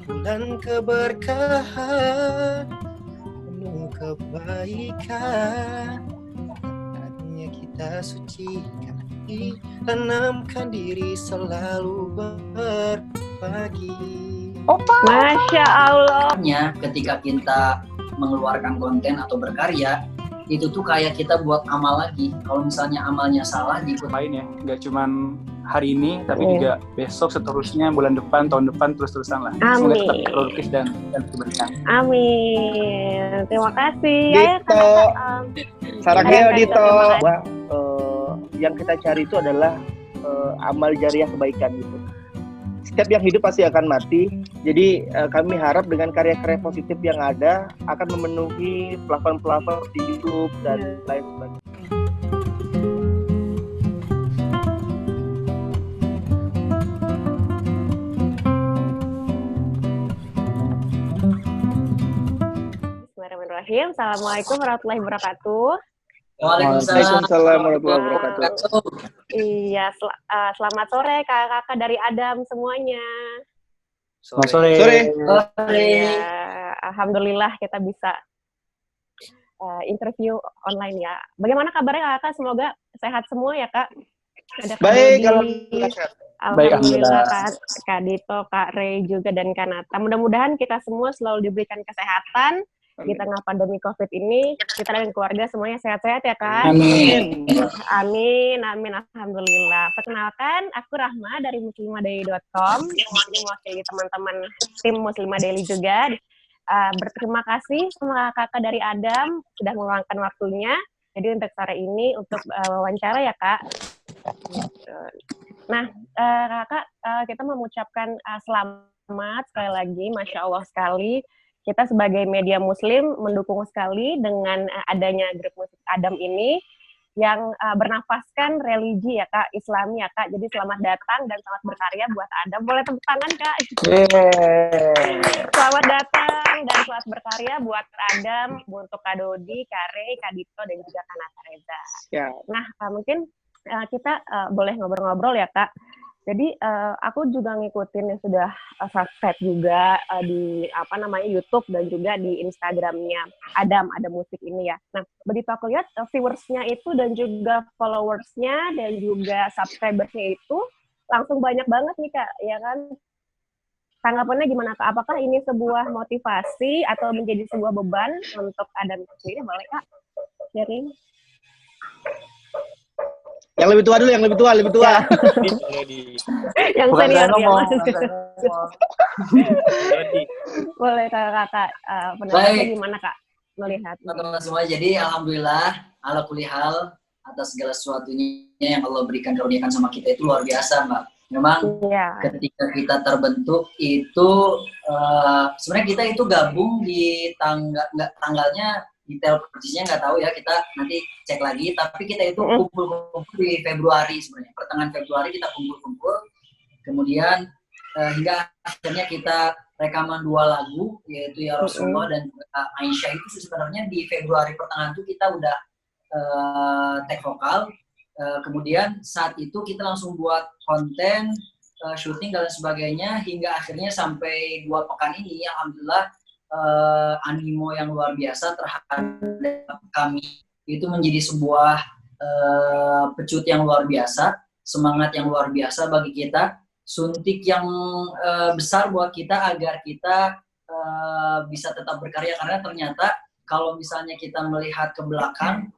bulan keberkahan, penuh kebaikan. Saatnya kita sucikan hati, tanamkan diri selalu berbagi. Masya Allah. Ketika kita mengeluarkan konten atau berkarya, itu tuh kayak kita buat amal lagi. Kalau misalnya amalnya salah diikut lain ya, nggak cuman hari ini tapi juga besok, seterusnya, bulan depan, tahun depan, terus-terusan lah. Semoga tetap produktif dan berkah. Amin. Terima kasih. Dito, Sarakeo Dito. Yang kita cari itu adalah amal jariah kebaikan gitu. Setiap yang hidup pasti akan mati. Jadi kami harap dengan karya-karya positif yang ada akan memenuhi pelafon-pelafon di YouTube dan lain sebagainya. Bismillahirrahmanirrahim. Assalamualaikum warahmatullahi wabarakatuh. Waalaikumsalam warahmatullahi wabarakatuh. Iya, selamat sore kakak-kakak dari Adam semuanya. Selamat sore. Ya, alhamdulillah kita bisa interview online ya. Bagaimana kabarnya kakak? Semoga sehat semua ya kak. Ada Baik, alhamdulillah Kak Dito, Kak Rey juga dan Kak Nata. Mudah-mudahan kita semua selalu diberikan kesehatan di tengah pandemi COVID ini. Kita dan keluarga semuanya sehat-sehat ya Kak. Amin. Amin, amin, alhamdulillah. Perkenalkan, aku Rahma dari muslimadaily.com. Ini mewakili teman-teman tim Muslimah Daily juga. Berterima kasih sama kakak dari Adam sudah meluangkan waktunya. Jadi untuk sore ini untuk wawancara ya kak. Nah kakak kita mengucapkan selamat sekali lagi, Masya Allah sekali. Kita sebagai media muslim mendukung sekali dengan adanya grup musik Adam ini yang bernafaskan religi ya kak, Islami ya kak. Jadi selamat datang dan selamat berkarya buat Adam. Boleh tepuk tangan kak. Selamat datang dan selamat berkarya buat Adam, untuk Kak Dodi, Kak Rey, Kak Dito dan juga Kak Nata Reza. Ya. Nah mungkin kita boleh ngobrol-ngobrol ya kak. Jadi aku juga ngikutin yang sudah subscribe juga di YouTube dan juga di Instagramnya Adam Musik ini ya. Nah begitu aku lihat viewersnya itu dan juga followersnya dan juga subscribersnya itu langsung banyak banget nih kak, ya kan? Tanggapannya gimana kak? Apakah ini sebuah motivasi atau menjadi sebuah beban untuk Adam sendiri? Boleh kak sharing? Yang lebih tua dulu, yang lebih tua. Yang Bukan senior saya ngomong. Boleh kakak pendapatnya gimana kak melihat? Teman-teman semua, jadi alhamdulillah ala kulli hal atas segala sesuatunya yang Allah berikan karuniakan sama kita itu luar biasa mbak. Memang ketika kita terbentuk itu sebenarnya kita itu gabung di tanggalnya detail persisnya nggak tahu ya, kita nanti cek lagi, tapi kita itu kumpul-kumpul di Februari sebenarnya, pertengahan Februari kita kumpul-kumpul, kemudian hingga akhirnya kita rekaman 2 lagu, yaitu Ya Rasulullah dan Aisyah. Itu sebenarnya di Februari pertengahan itu kita udah take vokal, kemudian saat itu kita langsung buat konten, syuting dan sebagainya, hingga akhirnya sampai 2 pekan ini alhamdulillah animo yang luar biasa terhadap kami itu menjadi sebuah pecut yang luar biasa, semangat yang luar biasa bagi kita, suntik yang besar buat kita agar kita bisa tetap berkarya. Karena ternyata kalau misalnya kita melihat ke belakang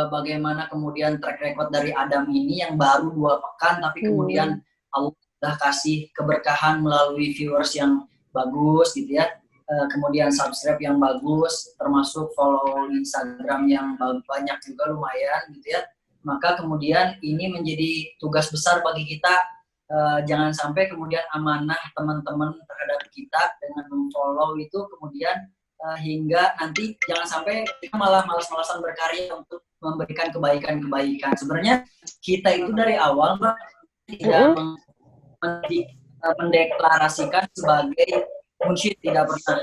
bagaimana kemudian track record dari Adam ini yang baru 2 pekan tapi kemudian Allah sudah kasih keberkahan melalui viewers yang bagus gitu ya. Kemudian subscribe yang bagus, termasuk follow Instagram yang banyak juga lumayan gitu ya. Maka kemudian ini menjadi tugas besar bagi kita, jangan sampai kemudian amanah teman-teman terhadap kita dengan memfollow itu kemudian hingga nanti jangan sampai kita malah malas-malasan berkarya untuk memberikan kebaikan-kebaikan. Sebenarnya kita itu dari awal tidak mendeklarasikan sebagai munsyid, tidak pernah.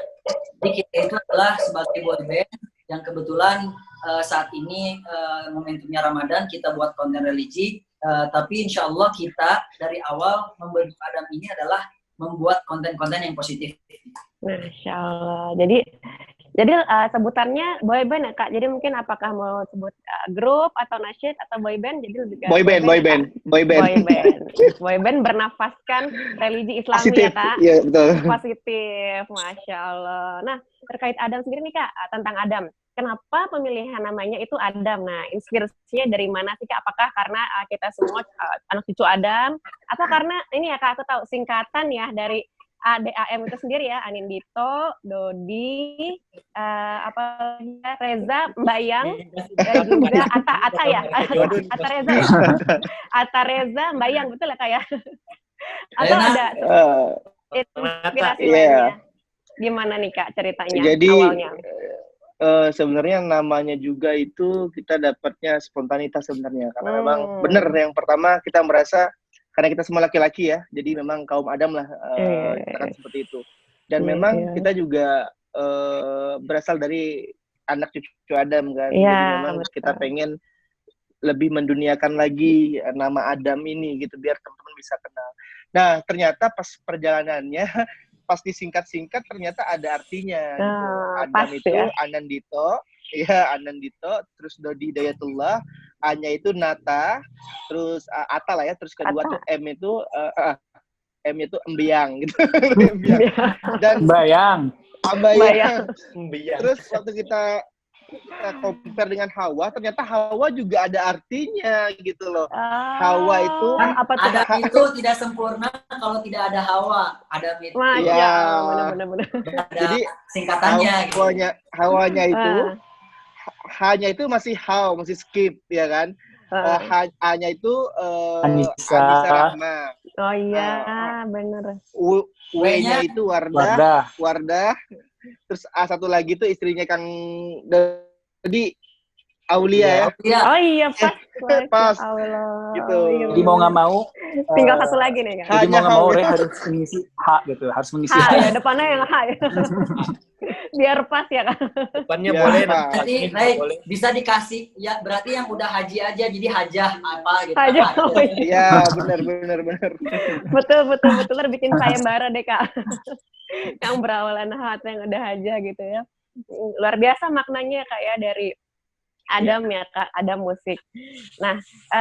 Jadi kita itu adalah sebagai boyband yang kebetulan saat ini momentumnya Ramadan, kita buat konten religi, tapi insya Allah kita dari awal membentuk Adam ini adalah membuat konten-konten yang positif. Masya Allah. Jadi sebutannya boyband ya Kak. Jadi mungkin apakah mau sebut grup atau nasyid atau boyband? Jadi lebih boyband. Boyband bernafaskan religi Islami positif, ya Kak. Iya betul. Positif, Masya Allah. Nah terkait Adam sendiri nih Kak, tentang Adam. Kenapa pemilihan namanya itu Adam? Nah inspirasinya dari mana sih Kak? Apakah karena kita semua anak cucu Adam? Atau karena ini ya Kak, aku tahu singkatan ya dari ADAM itu sendiri ya, Anindito, Dodi, Reza, Mbayang, dan juga Ata ya, Ata Reza ya, Ata Reza, Mbayang, betul ya Kak ya? Atau ada inspirasi lainnya? Gimana nih Kak ceritanya awalnya? Sebenarnya namanya juga itu kita dapatnya spontanitas sebenarnya, karena memang benar yang pertama kita merasa karena kita semua laki-laki ya, jadi memang kaum Adam lah kan seperti itu. Dan memang kita juga berasal dari anak cucu Adam kan, jadi memang betul. Kita pengen lebih menduniakan lagi nama Adam ini gitu biar teman-teman bisa kenal. Nah ternyata pas perjalanannya, pas disingkat-singkat ternyata ada artinya. Gitu. Adam itu ya? Anandito, terus Dodi Hidayatullah. A-nya itu Nata, terus Ata lah ya, terus kedua tuh M itu Embiang gitu. Dan Bayang. Terus waktu kita compare dengan Hawa, ternyata Hawa juga ada artinya gitu loh. Hawa itu Adam itu tidak sempurna kalau tidak ada Hawa. Adam itu benar. Jadi singkatannya Hawanya itu hanya itu masih masih skip ya kan. Hanya itu Anissa Rahma. Oh iya, benar. W-nya itu Wardah. Terus satu lagi tuh istrinya Kang Dodi, Aulia ya. Oh iya, pas. Allah. Gitu. Jadi mau nggak mau tinggal satu lagi nih kan. Jadi mau nggak mau harus mengisi H gitu, harus mengisi H. Ya, depannya yang H ya. Biar pas ya kan. Depannya boleh. Nanti bisa dikasih ya, berarti yang udah haji aja jadi hajah apa gitu. Hajah. Iya, benar. Betul bikin sayembara deh Kak. Yang berawalan H yang udah hajah gitu ya. Luar biasa maknanya Kak ya dari Adam ya Kak, Adam musik. Nah,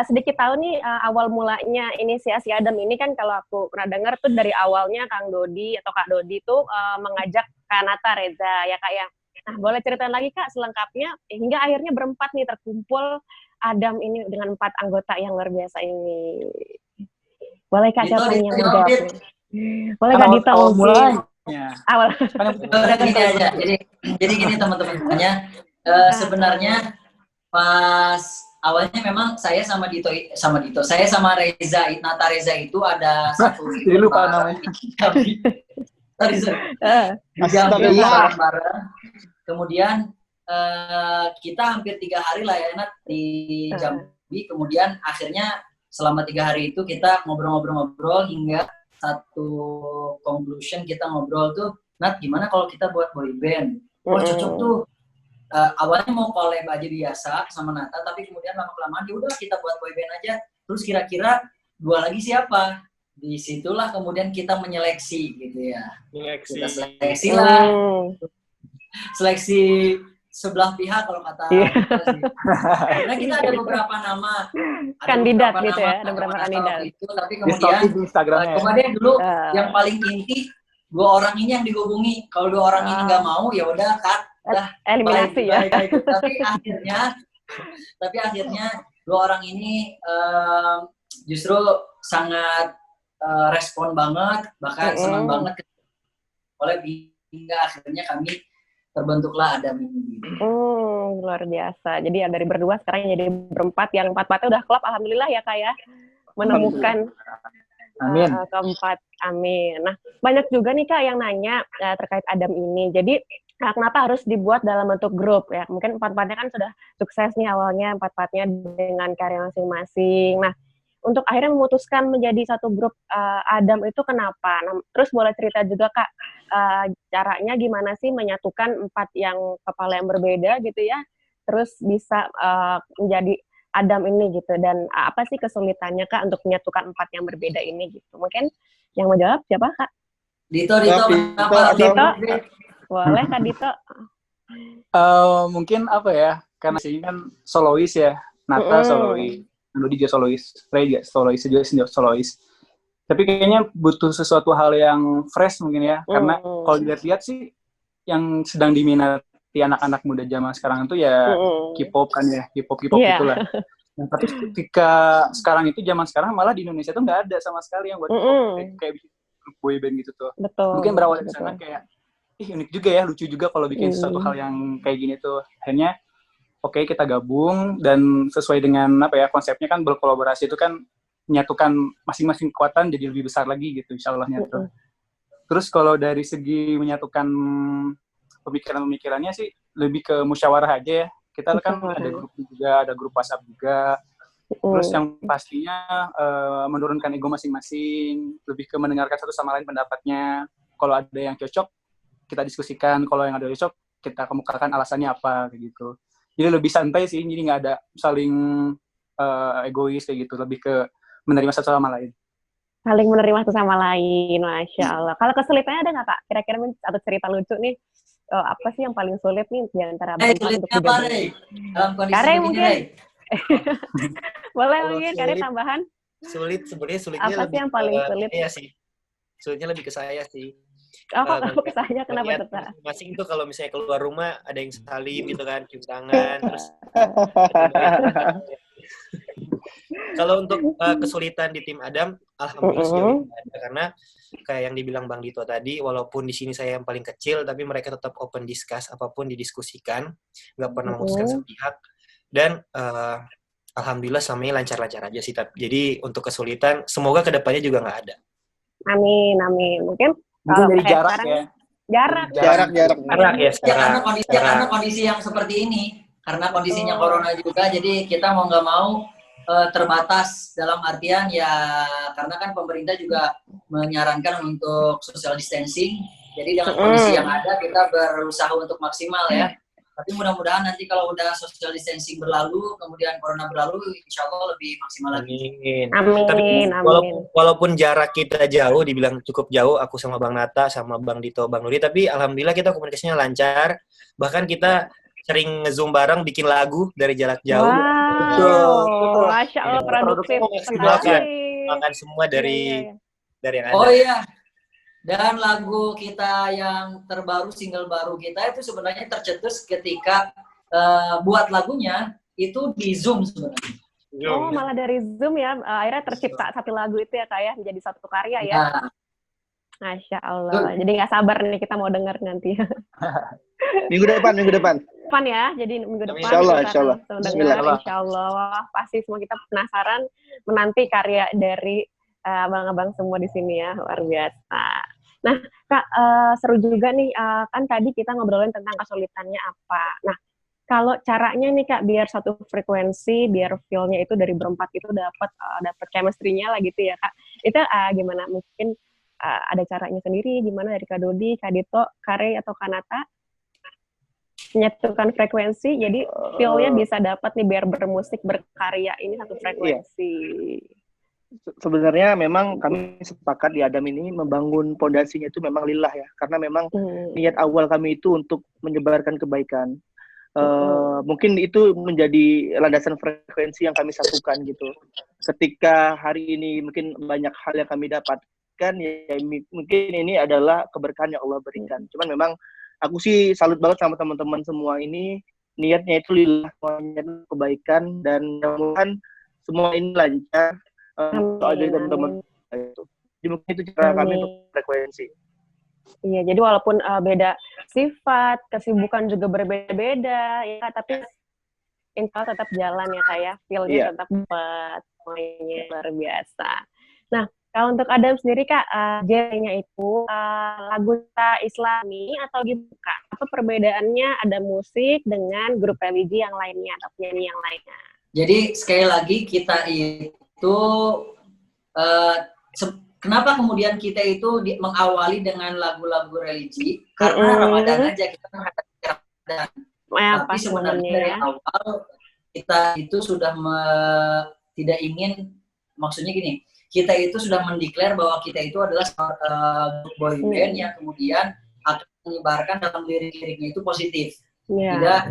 sedikit tahu nih awal mulanya inisiasi Adam ini kan kalau aku pernah dengar tuh dari awalnya Kang Dodi atau Kak Dodi tuh mengajak Kak Nata Reza ya Kak ya. Nah, boleh ceritain lagi Kak selengkapnya hingga akhirnya berempat nih terkumpul Adam ini dengan 4 anggota yang luar biasa ini. Boleh Kak siapa yang menjawab? Boleh Kak Dito mungkin. Awal. Gini aja. Jadi gini teman-temannya. Sebenarnya pas awalnya memang saya sama Dito, saya sama Reza, Nata Reza itu ada satu lupa namanya. bareng. Kemudian kita hampir 3 hari lah ya Nat di Jambi. Kemudian akhirnya selama 3 hari itu kita ngobrol hingga satu conclusion kita ngobrol tuh, Nat gimana kalau kita buat boy band? Cocok tuh. Awalnya mau collab aja biasa sama Nata, tapi kemudian lama-kelamaan ya udah kita buat boyband aja. Terus kira-kira 2 lagi siapa? Disitulah kemudian kita menyeleksi gitu ya. Kita seleksi lah. Seleksi sebelah pihak kalau kata. Karena kita ada beberapa nama. Kandidat gitu ya, ada beberapa kandidat. Itu, tapi kemudian dulu yang paling inti 2 orang ini yang dihubungi. Kalau 2 orang ini nggak mau ya udah cut. Eliminasi ya. Tapi akhirnya 2 orang ini justru sangat respon banget, bahkan senang banget oleh hingga akhirnya kami terbentuklah Adam ini. Luar biasa. Jadi dari berdua sekarang jadi berempat, yang 4-4-nya udah klop alhamdulillah ya Kak ya. Menemukan keempat. Amin. Nah, banyak juga nih Kak yang nanya terkait Adam ini. Jadi kenapa harus dibuat dalam bentuk grup ya? Mungkin 4-4-nya kan sudah sukses nih awalnya, 4-4-nya dengan karya masing-masing. Nah, untuk akhirnya memutuskan menjadi satu grup Adam itu kenapa? Nah, terus boleh cerita juga Kak, caranya gimana sih menyatukan 4 yang kepala yang berbeda gitu ya, terus bisa menjadi Adam ini gitu, dan apa sih kesulitannya Kak untuk menyatukan 4 yang berbeda ini gitu? Mungkin yang mau jawab siapa Kak? Dito, kenapa? Dito, boleh Kak Dito? Mungkin apa ya, karena sih kan solois ya, Nata solois, Nudi juga solois, Ray juga solois. Tapi kayaknya butuh sesuatu hal yang fresh mungkin ya, karena kalau dilihat-lihat sih yang sedang diminati anak-anak muda zaman sekarang itu ya K-pop kan ya, K-pop itulah. Nah, tapi ketika sekarang itu zaman sekarang malah di Indonesia tuh nggak ada sama sekali yang buat kayak grup boy band gitu tuh. Betul. Mungkin berawal dari sana kayak unik juga ya, lucu juga kalau bikin sesuatu hal yang kayak gini tuh. Akhirnya oke, kita gabung dan sesuai dengan apa ya, konsepnya kan berkolaborasi itu kan menyatukan masing-masing kekuatan jadi lebih besar lagi gitu insyaallah-nya tuh. Terus kalau dari segi menyatukan pemikiran-pemikirannya sih lebih ke musyawarah aja ya. Kita kan ada grup juga, ada grup WhatsApp juga. Terus yang pastinya menurunkan ego masing-masing, lebih ke mendengarkan satu sama lain pendapatnya. Kalau ada yang cocok, kita diskusikan. Kalau yang ada cocok, kita kemukakan alasannya apa kayak gitu. Jadi lebih santai sih, jadi nggak ada saling egois kayak gitu, lebih ke menerima satu sama lain. Saling menerima satu sama lain, Masya Allah. Kalau kesulitannya ada nggak Kak? Kira-kira atau cerita lucu nih, apa sih yang paling sulit nih di antara sulitnya apa, Rey? Dalam kondisi Kare begini, mungkin. Rey. Boleh mungkin, Kare tambahan. Sebenarnya sulitnya apa lebih sih yang paling sulit? Iya sih. Sulitnya lebih ke saya sih. Ke saya, kenapa tuh? Masing-masing tuh kalau misalnya keluar rumah ada yang salim gitu kan, cium tangan, terus kalau untuk kesulitan di tim Adam, alhamdulillah sejauh ini ada, karena kayak yang dibilang Bang Dito tadi, walaupun di sini saya yang paling kecil, tapi mereka tetap open discuss, apapun didiskusikan, nggak pernah memutuskan sepihak, dan alhamdulillah selama ini lancar-lancar aja sih. Jadi untuk kesulitan, semoga kedepannya juga nggak ada. Amin. Mungkin dari jarak sekarang, ya. Jarak ya. Karena kondisi yang seperti ini, karena kondisinya corona juga, jadi kita mau nggak mau terbatas dalam artian ya, karena kan pemerintah juga menyarankan untuk social distancing. Jadi dengan kondisi yang ada kita berusaha untuk maksimal ya. Tapi mudah-mudahan nanti kalau udah social distancing berlalu, kemudian corona berlalu, insya Allah lebih maksimal lagi. Amin. Tapi walaupun jarak kita jauh, dibilang cukup jauh, aku sama Bang Nata, sama Bang Dito, Bang Nuri, tapi alhamdulillah kita komunikasinya lancar. Bahkan kita sering nge-zoom bareng, bikin lagu dari jarak jauh. Wow, Masya Allah, produktif. Makan semua dari yang ada. Oh iya. Dan lagu kita yang terbaru, single baru kita itu sebenarnya tercetus ketika buat lagunya itu di Zoom sebenarnya. Oh, malah dari Zoom ya, akhirnya tercipta satu lagu itu ya Kak ya, menjadi satu karya ya. Nah. Masya Allah, jadi nggak sabar nih kita mau denger nanti. Minggu depan. Depan ya, jadi minggu depan. Insya Allah. Insya Allah, pasti semua kita penasaran menanti karya dari abang-abang semua di sini ya, luar biasa. Nah, Kak, seru juga nih, kan tadi kita ngobrolin tentang kesulitannya apa. Nah, kalau caranya nih Kak, biar satu frekuensi, biar feel-nya itu dari berempat itu dapat chemistry-nya lah gitu ya Kak. Itu gimana? Mungkin ada caranya sendiri, gimana dari Kak Dodi, Kak Dito, Kare, atau Kak Nata? Menyatukan frekuensi, jadi feel-nya bisa dapat nih biar bermusik, berkarya ini satu frekuensi. Sebenarnya memang kami sepakat di Adam ini membangun pondasinya itu memang lillah ya, karena memang niat awal kami itu untuk menyebarkan kebaikan. Mungkin itu menjadi landasan frekuensi yang kami satukan gitu. Ketika hari ini mungkin banyak hal yang kami dapatkan, ya mungkin ini adalah keberkahan yang Allah berikan. Cuman memang aku sih salut banget sama teman-teman semua ini, niatnya itu lillah, kebaikan, dan mudah-mudahan semua ini lancar. Ada teman-teman itu. Jadi mungkin itu cara kami untuk frekuensi. Iya, jadi walaupun beda sifat, kesibukan juga berbeda-beda, ya, tapi insya Allah tetap jalan ya Kak ya, feel-nya tetap dapat, semuanya luar biasa. Nah, kalau untuk Adam sendiri Kak, genre-nya itu lagu Islami atau gitu Kak? Apa perbedaannya ada musik dengan grup religi yang lainnya atau penyanyi yang lainnya? Jadi sekali lagi kita itu kenapa kemudian kita itu mengawali dengan lagu-lagu religi? Karena Ramadan aja, kita menghadapi Ramadan. Tapi sebenarnya dari awal kita itu sudah tidak ingin, maksudnya gini, kita itu sudah mendeklar bahwa kita itu adalah boy band yang kemudian akan menyebarkan dalam lirik-liriknya itu positif. Tidak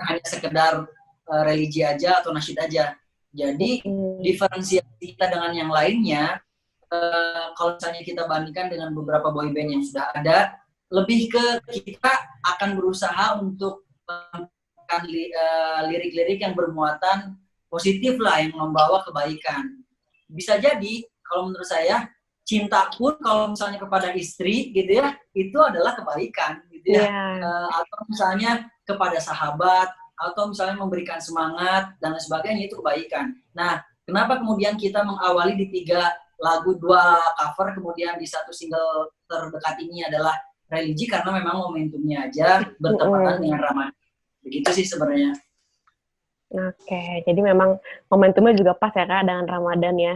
hanya sekedar religi aja atau nasyid aja. Jadi diferensiasi kita dengan yang lainnya, kalau misalnya kita bandingkan dengan beberapa boy band yang sudah ada, lebih ke kita akan berusaha untuk lirik-lirik yang bermuatan positif lah, yang membawa kebaikan. Bisa jadi kalau menurut saya cinta pun kalau misalnya kepada istri gitu ya, itu adalah kebaikan gitu ya. Atau misalnya kepada sahabat, atau misalnya memberikan semangat dan lain sebagainya, itu kebaikan. Nah, kenapa kemudian kita mengawali di 3 lagu, 2 cover, kemudian di 1 single terdekat ini adalah religi, karena memang momentumnya aja bertepatan dengan Ramadan. Begitu sih sebenarnya. Oke, jadi memang momentumnya juga pas ya Kak dengan Ramadan ya.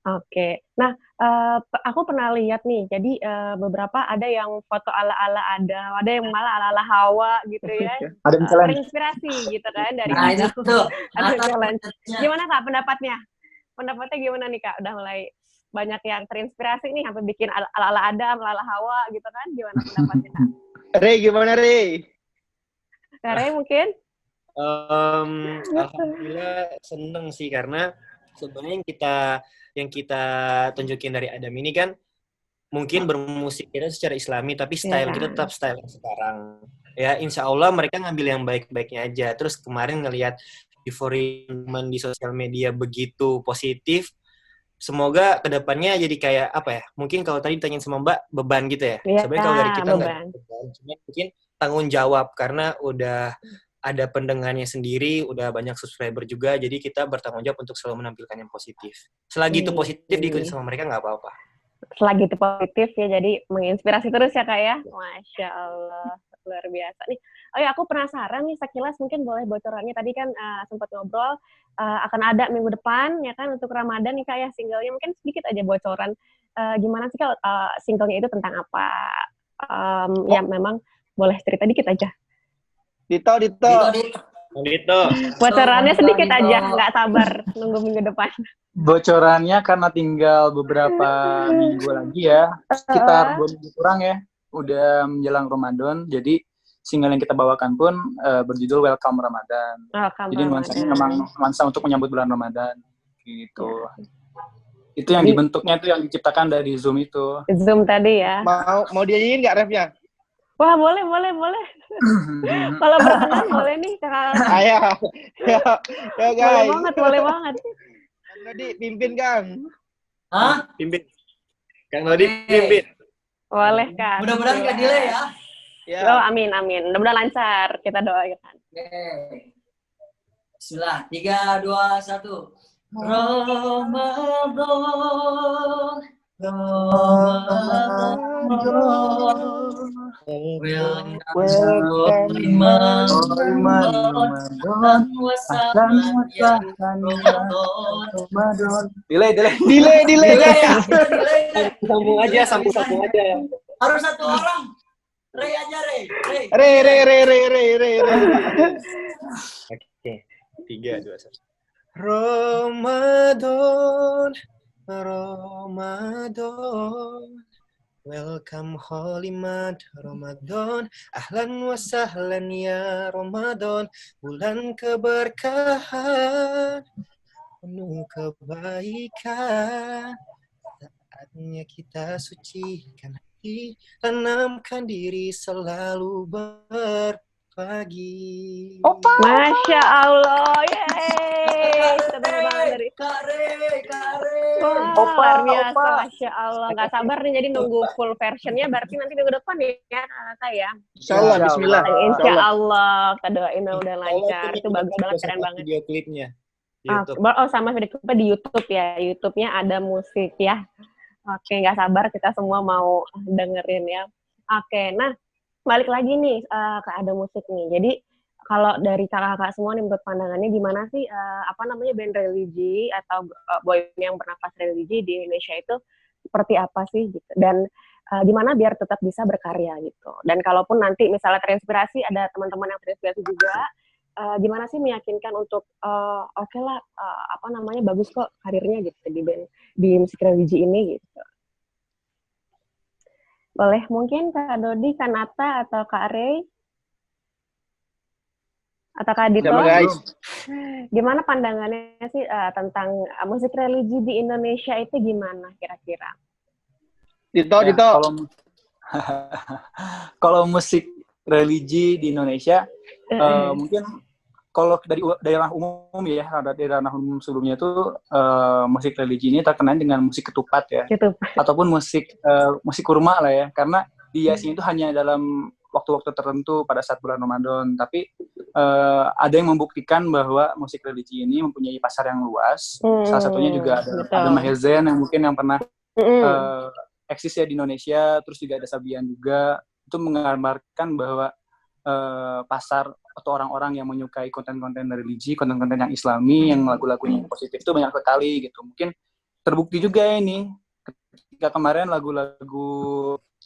Oke, nah aku pernah lihat nih, jadi beberapa ada yang foto ala-ala Adam, ada yang malah ala-ala Hawa gitu ya. Terinspirasi gitu kan dari itu. Gimana Kak pendapatnya? Pendapatnya gimana nih Kak? Udah mulai banyak yang terinspirasi nih, sampai bikin ala-ala Adam, ala-ala Hawa gitu kan? Gimana pendapatnya Kak? Rey, gimana Rey? Kak Rey mungkin? Alhamdulillah seneng sih, karena sebenarnya yang kita tunjukin dari Adam ini kan mungkin bermusik kita secara Islami, tapi style kita tetap style sekarang. Ya, insya Allah mereka ngambil yang baik-baiknya aja. Terus kemarin ngelihat euforia di sosial media begitu positif, semoga kedepannya jadi kayak apa ya? Mungkin kalau tadi ditanyain sama Mbak, beban gitu ya. Sebenarnya kalau dari kita nggak beban, cuma mungkin tanggung jawab karena udah ada pendengarnya sendiri, udah banyak subscriber juga, jadi kita bertanggung jawab untuk selalu menampilkan yang positif. Selagi itu positif, diikuti sama mereka nggak apa-apa. Selagi itu positif ya, jadi menginspirasi terus ya Kak ya. Masya Allah, luar biasa nih. Oh ya, aku penasaran nih sekilas, mungkin boleh bocorannya, tadi kan sempat ngobrol, akan ada minggu depan ya kan untuk Ramadan nih Kak ya, singlenya, mungkin sedikit aja bocoran. Gimana sih Kak singlenya itu tentang apa? Ya memang boleh cerita dikit aja. Dito. Bocorannya sedikit aja, nggak sabar nunggu minggu depan. Bocorannya karena tinggal beberapa minggu lagi ya, sekitar 2 minggu kurang ya, udah menjelang Ramadan. Jadi single yang kita bawakan pun berjudul Welcome Ramadan. Jadi nuansanya memang nuansa untuk menyambut bulan Ramadan gitu. Itu yang dibentuknya, itu yang diciptakan dari Zoom itu. Zoom tadi ya. Mau dinyanyiin nggak refnya? Wah, boleh. Kalau berkenan boleh nih Kak. Ayo guys. Boleh banget. Kang Nodi pimpin Kang. Hah? Pimpin. Kang Nodi pimpin. Boleh Kak. Mudah-mudahan nggak delay ya. Oh, amin. Mudah-mudahan lancar. Kita doakan. Bismillah. 3, 2, 1. Ramadan. Delay. Sambung aja. Harus 1 orang. Rey aja, Rey. Oke. 3, 2, 1. Ramadan. Welcome holy month Ramadan. Ahlan wa sahlan ya Ramadan. Bulan keberkahan, penuh kebaikan. Saatnya kita sucikan hati, tanamkan diri selalu berbagi. Masya Allah, yeay. Kak Rey. Luar biasa, Masya Allah. Nggak sabar nih, jadi nunggu full versionnya, berarti nanti minggu depan ya, Kak ya. Insyaallah, bismillah. Insyaallah, kita doain udah lancar. Itu bagus banget, keren banget. Video klipnya. Sama video klipnya di YouTube ya. YouTube-nya ada musik ya. Oke, nggak sabar kita semua mau dengerin ya. Oke, nah balik lagi nih ke ada musik nih. Jadi kalau dari kakak-kakak semua nih, menurut pandangannya gimana sih band religi atau boy yang bernafas religi di Indonesia itu seperti apa sih gitu, dan gimana biar tetap bisa berkarya gitu. Dan kalaupun nanti misalnya terinspirasi, ada teman-teman yang terinspirasi juga, gimana sih meyakinkan untuk oke lah bagus kok karirnya gitu di musik religi ini gitu. Boleh mungkin Kak Dodi, Kak Nata, atau Kak Rey atau Kak Dito, gimana pandangannya sih tentang musik religi di Indonesia itu gimana kira-kira? Dito. Kalau musik religi di Indonesia, mungkin kalau dari daerah umum ya, daerah umum sebelumnya itu musik religi ini terkenal dengan musik ketupat ya, ataupun musik kurma lah ya, karena dia sini itu hanya dalam waktu-waktu tertentu pada saat bulan Ramadan. Tapi ada yang membuktikan bahwa musik religi ini mempunyai pasar yang luas. Salah satunya juga ada Maher Zain yang mungkin yang pernah eksis ya di Indonesia, terus juga ada Sabian juga. Itu menggambarkan bahwa pasar atau orang-orang yang menyukai konten-konten religi, konten-konten yang Islami, yang lagu-lagunya yang positif itu banyak sekali gitu. Mungkin terbukti juga ini ketika kemarin lagu-lagu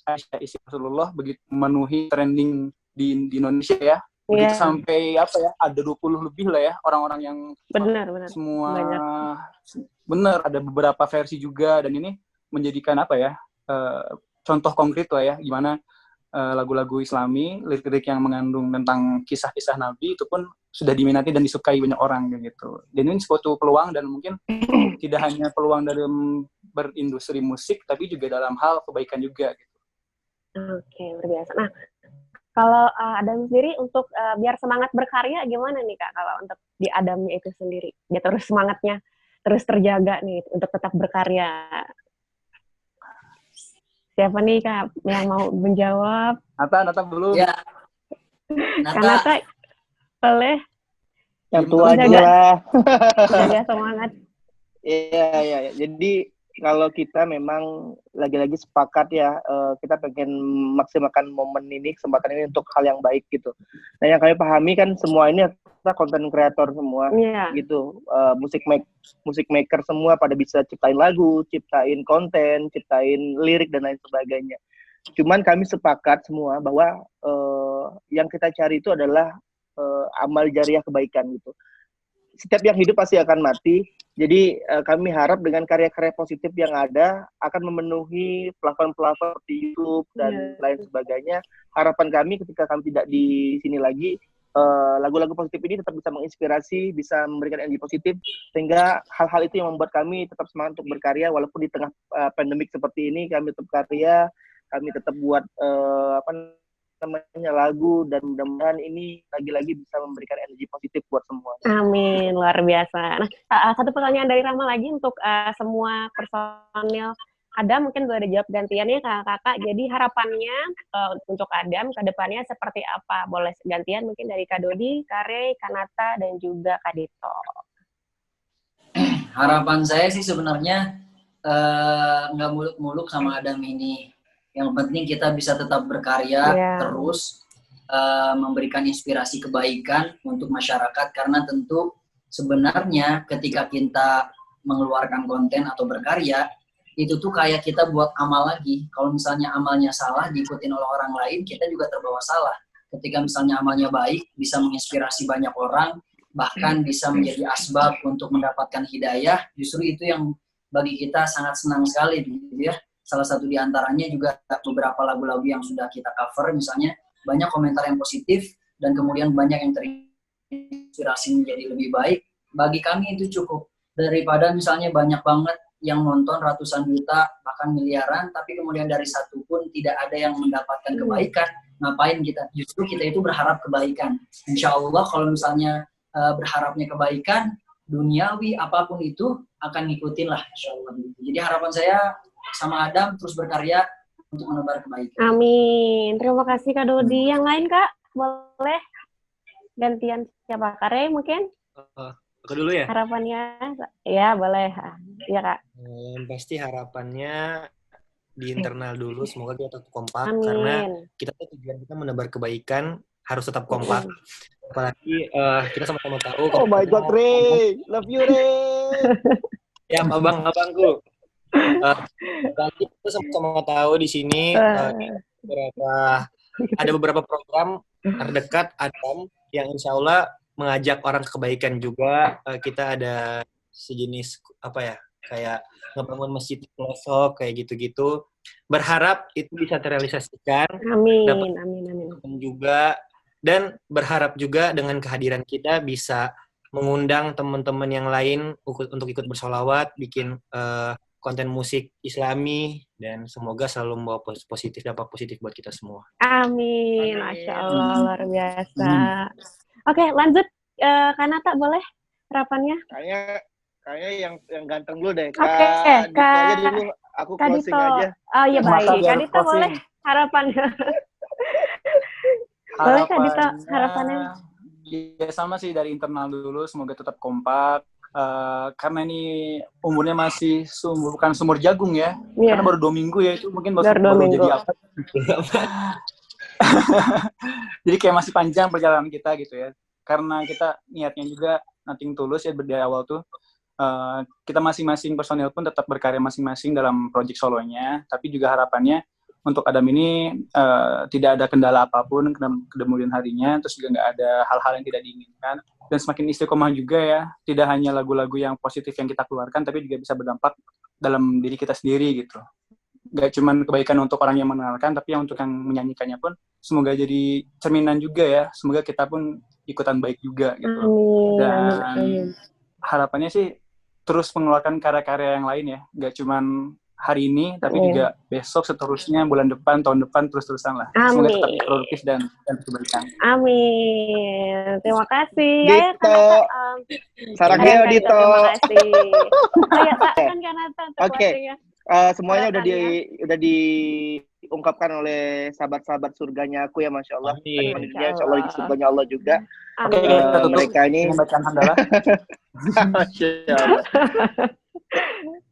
Aisyah istri Rasulullah begitu memenuhi trending di Indonesia ya. Begitu sampai ada 20 lebih lah ya orang-orang yang benar semua banyak. Benar, ada beberapa versi juga, dan ini menjadikan contoh konkret lah ya gimana lagu-lagu Islami, lirik-lirik yang mengandung tentang kisah-kisah Nabi itu pun sudah diminati dan disukai banyak orang gitu. Dan ini suatu peluang, dan mungkin tidak hanya peluang dalam berindustri musik, tapi juga dalam hal kebaikan juga gitu. Oke, luar biasa. Nah, kalau Adam sendiri untuk biar semangat berkarya gimana nih Kak, kalau untuk di Adamnya itu sendiri? Dia terus semangatnya terus terjaga nih untuk tetap berkarya. Siapa nih Kak yang mau menjawab? Nata belum. Ya. Nata boleh. Yang tua aja lah. Jaga semangat. Iya. Jadi kalau kita memang lagi-lagi sepakat ya, kita pengen maksimalkan momen ini, kesempatan ini untuk hal yang baik gitu. Nah, yang kami pahami kan semua ini kita konten kreator semua, gitu. Musik maker semua pada bisa ciptain lagu, ciptain konten, ciptain lirik dan lain sebagainya. Cuman kami sepakat semua bahwa yang kita cari itu adalah amal jariah kebaikan gitu. Setiap yang hidup pasti akan mati. Jadi kami harap dengan karya-karya positif yang ada akan memenuhi plafon-plafon di YouTube dan lain sebagainya. Harapan kami ketika kami tidak di sini lagi, lagu-lagu positif ini tetap bisa menginspirasi, bisa memberikan energi positif, sehingga hal-hal itu yang membuat kami tetap semangat untuk berkarya walaupun di tengah pandemik seperti ini. Kami tetap karya, kami tetap buat lagu, dan mudah-mudahan ini lagi-lagi bisa memberikan energi positif buat semua. Amin, luar biasa. Nah, satu pertanyaan dari Rama lagi untuk semua personil Adam, mungkin boleh dijawab gantiannya kakak. Jadi harapannya untuk Adam ke depannya seperti apa? Boleh gantian mungkin dari Kak Dodi, Kak Rey, Kak Nata, dan juga Kak Dito. Harapan saya sih sebenarnya nggak muluk-muluk sama Adam ini. Yang penting kita bisa tetap berkarya terus, memberikan inspirasi kebaikan untuk masyarakat, karena tentu sebenarnya ketika kita mengeluarkan konten atau berkarya, itu tuh kayak kita buat amal lagi. Kalau misalnya amalnya salah diikutin oleh orang lain, kita juga terbawa salah. Ketika misalnya amalnya baik, bisa menginspirasi banyak orang, bahkan bisa menjadi asbab untuk mendapatkan hidayah, justru itu yang bagi kita sangat senang sekali gitu ya. Salah satu di antaranya juga beberapa lagu-lagu yang sudah kita cover, misalnya banyak komentar yang positif dan kemudian banyak yang terinspirasi menjadi lebih baik. Bagi kami itu cukup, daripada misalnya banyak banget yang nonton ratusan juta bahkan miliaran, tapi kemudian dari satu pun tidak ada yang mendapatkan kebaikan. Ngapain kita? Justru kita itu berharap kebaikan. Insya Allah kalau misalnya berharapnya kebaikan duniawi apapun itu akan ngikutin lah, insya Allah. Jadi harapan saya sama Adam terus berkarya untuk menebar kebaikan. Amin. Terima kasih Kak Dodi. Yang lain Kak, boleh gantian siapa? Kak Rey mungkin? Aku dulu ya? Harapannya? Ya boleh. Iya Kak. Pasti harapannya di internal dulu, semoga kita tetap kompak. Amin. Karena kita tujuan kita menebar kebaikan, harus tetap kompak. Apalagi kita sama-sama tahu. Oh my God, Rey, love you Rey. Ya, abangku. Nanti kita sama-sama tahu di sini ada beberapa program terdekat Adam yang insya Allah mengajak orang ke kebaikan juga. Kita ada sejenis kayak ngebangun masjid pelosok kayak gitu-gitu. Berharap itu bisa terrealisasikan. Amin. Juga, dan berharap juga dengan kehadiran kita bisa mengundang teman-teman yang lain untuk ikut bersolawat, bikin konten musik Islami, dan semoga selalu membawa dampak positif buat kita semua. Amin. Masya Allah, luar biasa. Oke, lanjut. Kanata boleh harapannya? Kayaknya yang ganteng dulu deh. Kak Dito aja dulu, aku closing aja. Oh iya baik. Kak Dito boleh harapannya. Boleh Kak Dito harapannya? Ya sama sih, dari internal dulu, semoga tetap kompak. Karena ini umurnya masih bukan sumur jagung ya, karena baru 2 minggu ya, itu mungkin baru jadi apa. Jadi kayak masih panjang perjalanan kita gitu ya, karena kita niatnya juga nothing tulus ya dari awal tuh. Kita masing-masing personil pun tetap berkarya masing-masing dalam project solonya, tapi juga harapannya untuk Adam ini tidak ada kendala apapun kemudian harinya, terus juga nggak ada hal-hal yang tidak diinginkan, dan semakin istiqomah juga ya, tidak hanya lagu-lagu yang positif yang kita keluarkan, tapi juga bisa berdampak dalam diri kita sendiri gitu. Gak cuma kebaikan untuk orang yang mengenalkan, tapi yang untuk yang menyanyikannya pun semoga jadi cerminan juga ya, semoga kita pun ikutan baik juga gitu. Dan harapannya sih terus mengeluarkan karya-karya yang lain ya, gak cuma hari ini, tapi juga besok, seterusnya, bulan depan, tahun depan, terus-terusan lah. Semoga tetap produktif dan kebaikan. Amin. Terima kasih. Dito. Sarannya Dito. Terima kasih. Kan Kanata. Oke. Semuanya udah diungkapkan oleh sahabat-sahabat surganya aku ya, Masya Allah. Insya Allah di surganya Allah juga. Oke, kita tutup. Mereka ini membacaan hamdalah. Masya Allah.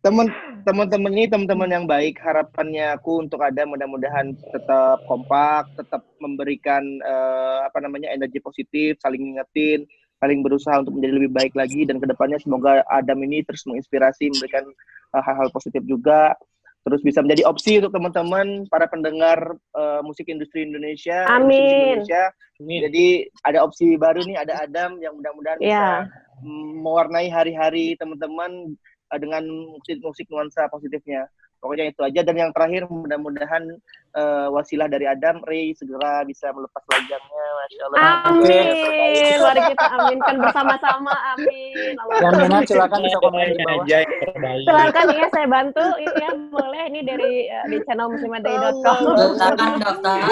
Teman-teman yang baik, harapannya aku untuk Adam mudah-mudahan tetap kompak, tetap memberikan energi positif, saling ngingetin, saling berusaha untuk menjadi lebih baik lagi, dan kedepannya semoga Adam ini terus menginspirasi, memberikan hal-hal positif juga, terus bisa menjadi opsi untuk teman-teman para pendengar musik industri Indonesia. Amin. Jadi ada opsi baru nih, ada Adam yang mudah-mudahan bisa mewarnai hari-hari teman-teman dengan musik nuansa positifnya. Pokoknya itu aja. Dan yang terakhir, mudah-mudahan wasilah dari Adam, Ray segera bisa melepas lajangnya. Masya Allah. Amin. Mari kita aminkan bersama-sama. Amin. Yang minat silakan bisa komen di bawah. Silakan ya, saya bantu. Ya boleh, ini dari di channel muslimadai.com. Silakan daftar.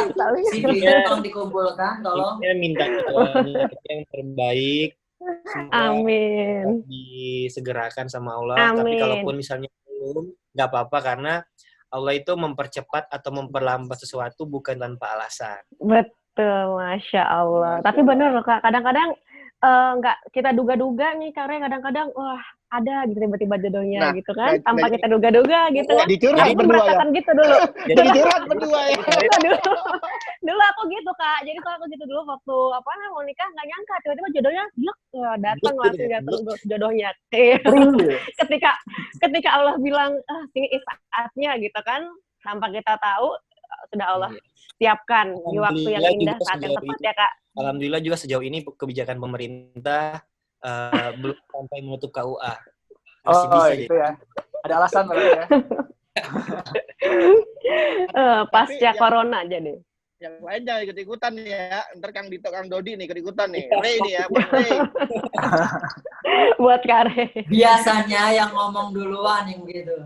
CV-nya tolong dikumpulkan, tolong. Saya minta yang terbaik. Amin. Disegerakan sama Allah. Amin. Tapi kalaupun misalnya belum, nggak apa-apa, karena Allah itu mempercepat atau memperlambat sesuatu bukan tanpa alasan. Betul, Masya Allah. Tapi benar loh Kak, kadang-kadang nggak kita duga-duga nih, karena kadang-kadang wah ada gitu tiba-tiba jodohnya gitu kan, tanpa kita duga-duga gitu kan. Dicurhat berdua ya. Gitu dulu. Jadi curhat berdua ya. Dulu aku gitu Kak, jadi aku gitu dulu waktu mau nikah nggak nyangka tiba-tiba jodohnya datang langsung jodohnya. Ketika Allah bilang sini saatnya gitu kan, tanpa kita tahu sudah Allah siapkan di waktu yang indah, saat yang tepat ya Kak. Alhamdulillah juga sejauh ini kebijakan pemerintah belum sampai menutup KUA. Masih bisa itu ya. Ada alasan berarti ya. Pasca corona aja deh. Yang lain jangan ikut-ikutan ya. Ntar Kang Dito, Kang Dodi nih ikut-ikutan nih. Ray nih ya, buat Ray. Buat Kare. Biasanya yang ngomong duluan yang begitu.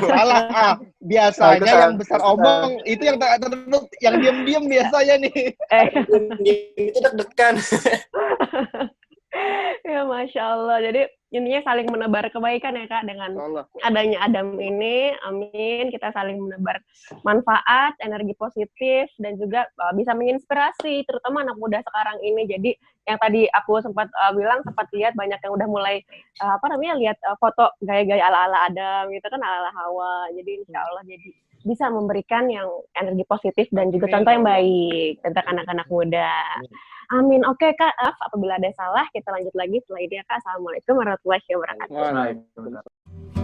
Salah. Biasanya yang besar omong itu yang tak tertutup, yang diam-diam biasanya nih. Itu deg-degan. Ya Masya Allah. Jadi intinya saling menebar kebaikan ya Kak, dengan adanya Adam ini. Amin. Kita saling menebar manfaat, energi positif, dan juga bisa menginspirasi terutama anak muda sekarang ini. Jadi yang tadi aku sempat lihat banyak yang udah mulai lihat foto gaya-gaya ala-ala Adam gitu kan, ala-ala Hawa. Jadi insya Allah jadi bisa memberikan yang energi positif dan juga contoh yang baik tentang anak-anak muda. Amin. Oke Kak, apabila ada salah kita lanjut lagi setelah ini ya Kak. Assalamualaikum warahmatullahi wabarakatuh. Waalaikumsalam.